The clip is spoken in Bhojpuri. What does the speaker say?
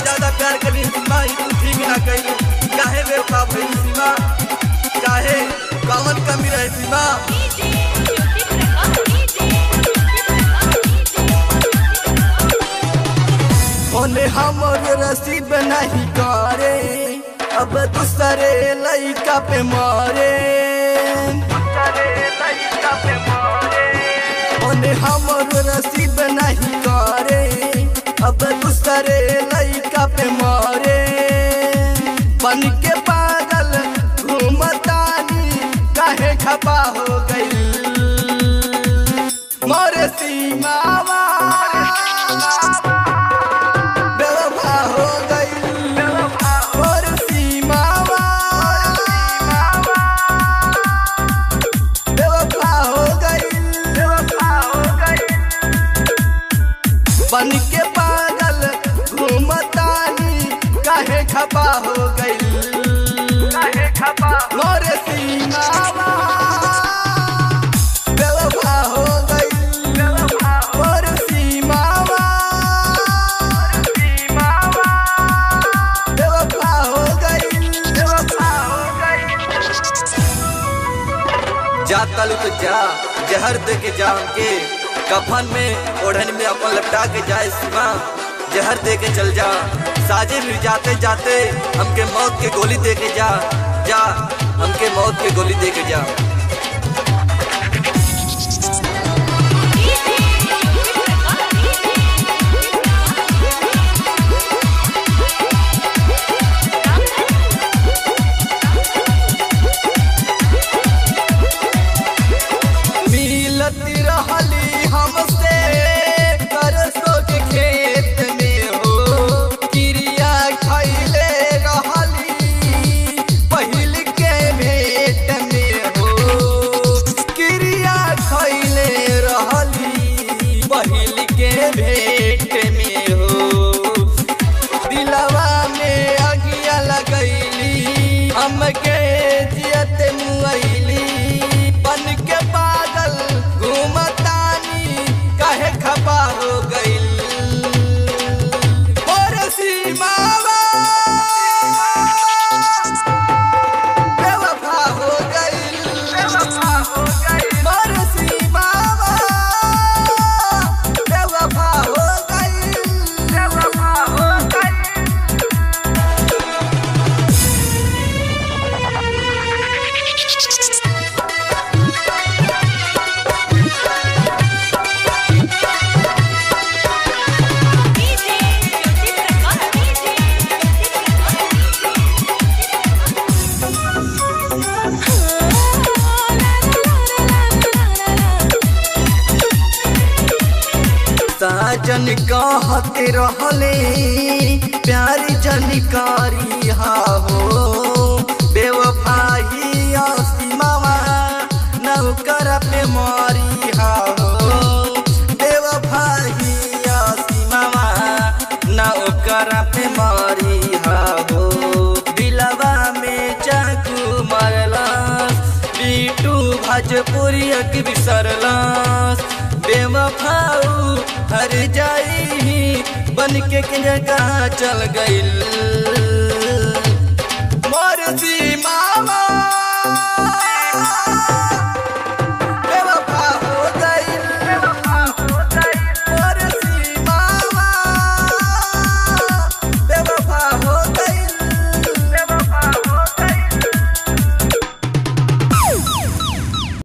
ज्यादा प्यार करी सीमा ही तू ठीक ना कही काहे बेवफा भई सीमा काहे कौन कमी रहे सीमा ओने हमर रसीद नहीं करे अब दूसरे लइका पे मारे ओने हमर रसीद नहीं करे अब दूसरे लइका पे मारे बन के पागल घूमतानी काहे खपा हो गई मोरे सीमावा बेवफा हो गई मोरे सीमावा बेवफा हो गई बन के पागल घूमतानी काहे खपा हो गई मोरे सीमावा बेवफा हो गई मोरे सीमावा बेवफा हो गई जा कल तो जा जहर दे के जा हमके कफन में ओढ़न में अपन लपटा के जाए सीमा जहर दे के चल जा साजे मिल जाते जाते हमके मौत के गोली दे के जा हमके मौत के गोली दे के जा मिलती रहली हमसे सरसों के खेत में हो क्रिया खैले रहली पहिल के भेंट में हो क्रिया खैले रहली पहिल के भेंट में हो दिलवा में अगिया लगैली हमके जियत मुआइली बन के पागल घूमतानी काहे खपा हो गई मोरे सीमावा बेवफा हो गई मोरे सीमावा बेवफा हो गई साजन कहते रहले प्यारी जनकारी हो बेवफाई सीमावा नौकर पे मारी हो बेवफाई सीमावा नौकर पे मारी हो दिलवा में चाकू मारलास बीटू भोजपुरिया के बिसरलास बेवफाऊ हर जाई बन के जगह चल गई मोर सीमावा